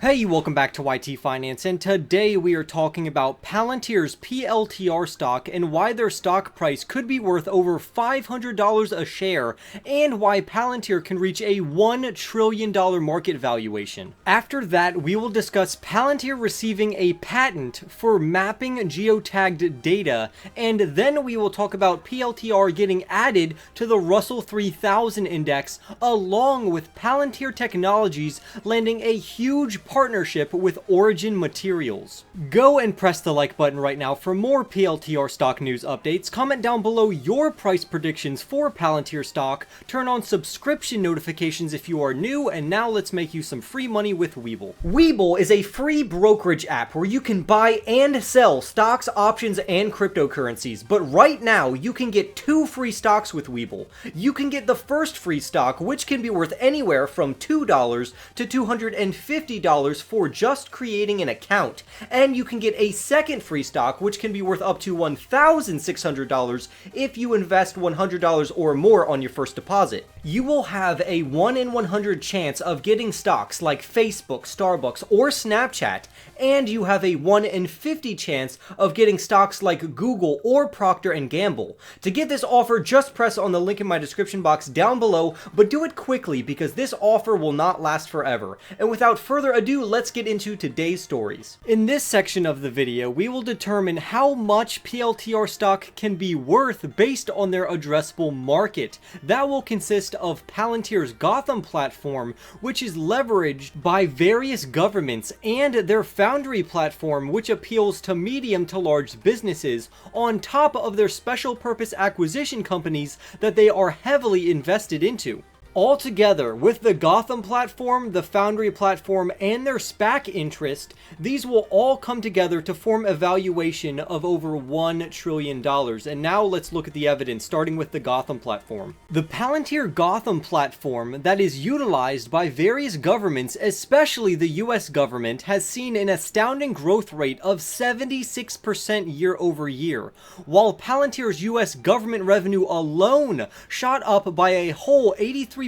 Hey, welcome back to YT Finance, and today we are talking about Palantir's PLTR stock and why their stock price could be worth over $500 a share, and why Palantir can reach a $1 trillion market valuation. After that, we will discuss Palantir receiving a patent for mapping geotagged data, and then we will talk about PLTR getting added to the Russell 3000 index, along with Palantir Technologies landing a huge partnership with Origin Materials. Go and press the like button right now for more PLTR stock news updates. Comment down below your price predictions for Palantir stock. Turn on subscription notifications if you are new, and now let's make you some free money with Webull. Webull is a free brokerage app where you can buy and sell stocks, options, and cryptocurrencies. But right now, you can get 2 free stocks with Webull. You can get the first free stock, which can be worth anywhere from $2 to $250 for just creating an account, and you can get a second free stock which can be worth up to $1,600 if you invest $100 or more on your first deposit. You will have a 1 in 100 chance of getting stocks like Facebook, Starbucks, or Snapchat, and you have a 1 in 50 chance of getting stocks like Google or Procter & Gamble. To get this offer, just press on the link in my description box down below, but do it quickly because this offer will not last forever. And without further ado, let's get into today's stories. In this section of the video, we will determine how much PLTR stock can be worth based on their addressable market. That will consist of Palantir's Gotham platform, which is leveraged by various governments, and their Foundry platform, which appeals to medium to large businesses, on top of their special purpose acquisition companies that they are heavily invested into. Altogether, with the Gotham platform, the Foundry platform, and their SPAC interest, these will all come together to form a valuation of over $1 trillion. And now let's look at the evidence, starting with the Gotham platform. The Palantir Gotham platform that is utilized by various governments, especially the US government, has seen an astounding growth rate of 76% year over year, while Palantir's US government revenue alone shot up by a whole 83%,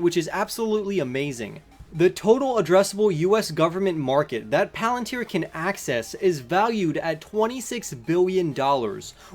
which is absolutely amazing. The total addressable US government market that Palantir can access is valued at $26 billion,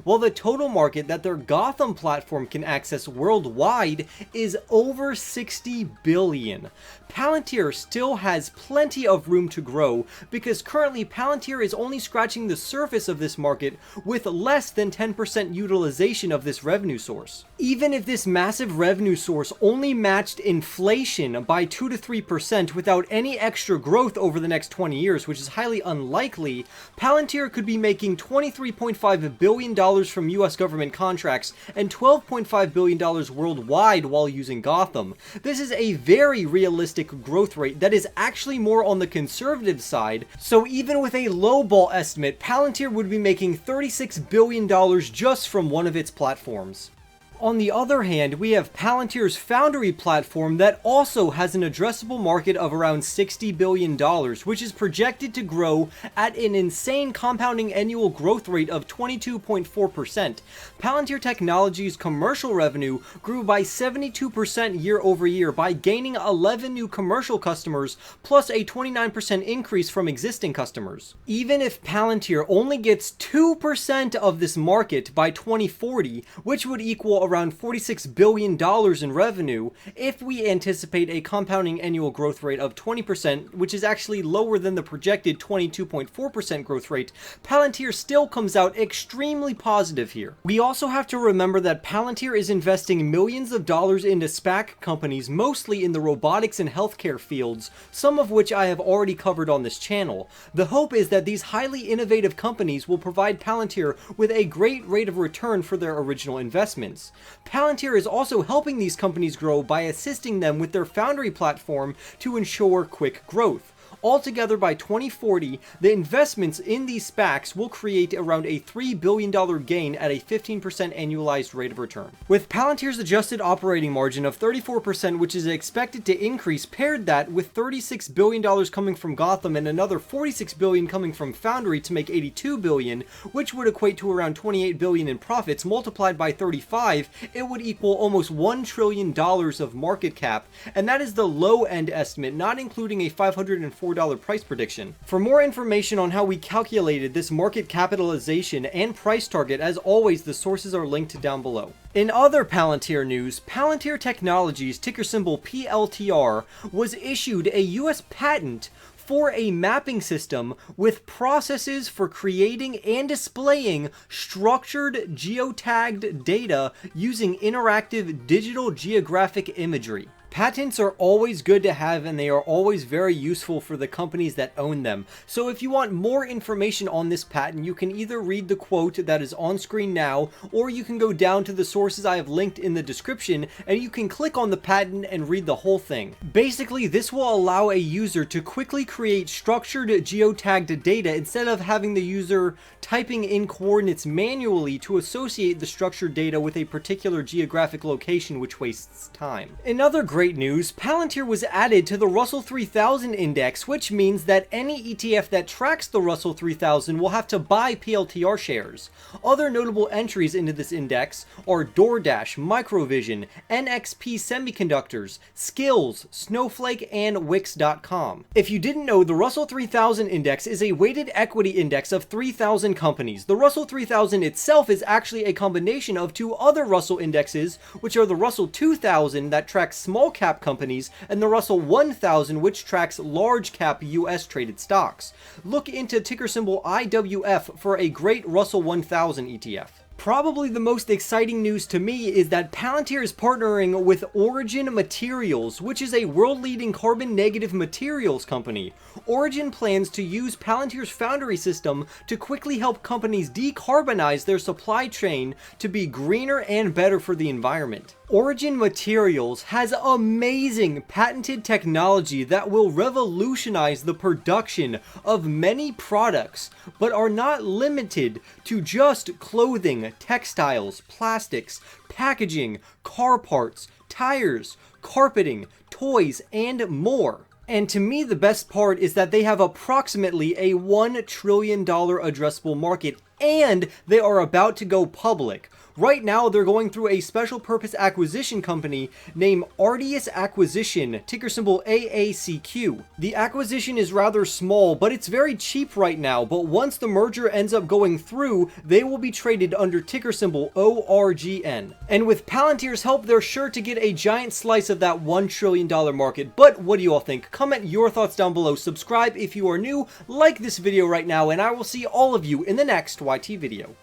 while the total market that their Gotham platform can access worldwide is over $60 billion. Palantir still has plenty of room to grow because currently Palantir is only scratching the surface of this market with less than 10% utilization of this revenue source. Even if this massive revenue source only matched inflation by 2 to 3% without any extra growth over the next 20 years, which is highly unlikely, Palantir could be making $23.5 billion from US government contracts and $12.5 billion worldwide while using Gotham. This is a very realistic growth rate that is actually more on the conservative side, so even with a lowball estimate, Palantir would be making $36 billion just from one of its platforms. On the other hand, we have Palantir's Foundry platform that also has an addressable market of around $60 billion, which is projected to grow at an insane compounding annual growth rate of 22.4%. Palantir Technologies' commercial revenue grew by 72% year over year by gaining 11 new commercial customers, plus a 29% increase from existing customers. Even if Palantir only gets 2% of this market by 2040, which would equal around $46 billion in revenue, if we anticipate a compounding annual growth rate of 20%, which is actually lower than the projected 22.4% growth rate, Palantir still comes out extremely positive here. We also have to remember that Palantir is investing millions of dollars into SPAC companies, mostly in the robotics and healthcare fields, some of which I have already covered on this channel. The hope is that these highly innovative companies will provide Palantir with a great rate of return for their original investments. Palantir is also helping these companies grow by assisting them with their Foundry platform to ensure quick growth. Altogether, by 2040, the investments in these SPACs will create around a $3 billion gain at a 15% annualized rate of return. With Palantir's adjusted operating margin of 34%, which is expected to increase, paired that with $36 billion coming from Gotham and another $46 billion coming from Foundry to make $82 billion, which would equate to around $28 billion in profits, multiplied by 35, it would equal almost $1 trillion of market cap, and that is the low end estimate, not including a $540 $34 price prediction. For more information on how we calculated this market capitalization and price target, as always, the sources are linked down below. In other Palantir news, Palantir Technologies, ticker symbol PLTR, was issued a US patent for a mapping system with processes for creating and displaying structured geotagged data using interactive digital geographic imagery. Patents are always good to have, and they are always very useful for the companies that own them. So if you want more information on this patent, you can either read the quote that is on screen now, or you can go down to the sources I have linked in the description, and you can click on the patent and read the whole thing. Basically, this will allow a user to quickly create structured geotagged data instead of having the user typing in coordinates manually to associate the structured data with a particular geographic location, which wastes time. Another great news, Palantir was added to the Russell 3000 index, which means that any ETF that tracks the Russell 3000 will have to buy PLTR shares. Other notable entries into this index are DoorDash, Microvision, NXP Semiconductors, Skills, Snowflake, and Wix.com. If you didn't know, the Russell 3000 index is a weighted equity index of 3,000 companies. The Russell 3000 itself is actually a combination of two other Russell indexes, which are the Russell 2000 that tracks small cap companies and the Russell 1000, which tracks large cap US traded stocks. Look into ticker symbol IWF for a great Russell 1000 ETF. Probably the most exciting news to me is that Palantir is partnering with Origin Materials, which is a world-leading carbon-negative materials company. Origin plans to use Palantir's Foundry system to quickly help companies decarbonize their supply chain to be greener and better for the environment. Origin Materials has amazing patented technology that will revolutionize the production of many products, but are not limited to just clothing, textiles, plastics, packaging, car parts, tires, carpeting, toys, and more. And to me, the best part is that they have approximately a $1 trillion addressable market, and they are about to go public. Right now, they're going through a special purpose acquisition company named Ardius Acquisition, ticker symbol AACQ. The acquisition is rather small, but it's very cheap right now, but once the merger ends up going through, they will be traded under ticker symbol ORGN. And with Palantir's help, they're sure to get a giant slice of that $1 trillion market. But what do you all think? Comment your thoughts down below, subscribe if you are new, like this video right now, and I will see all of you in the next YT video.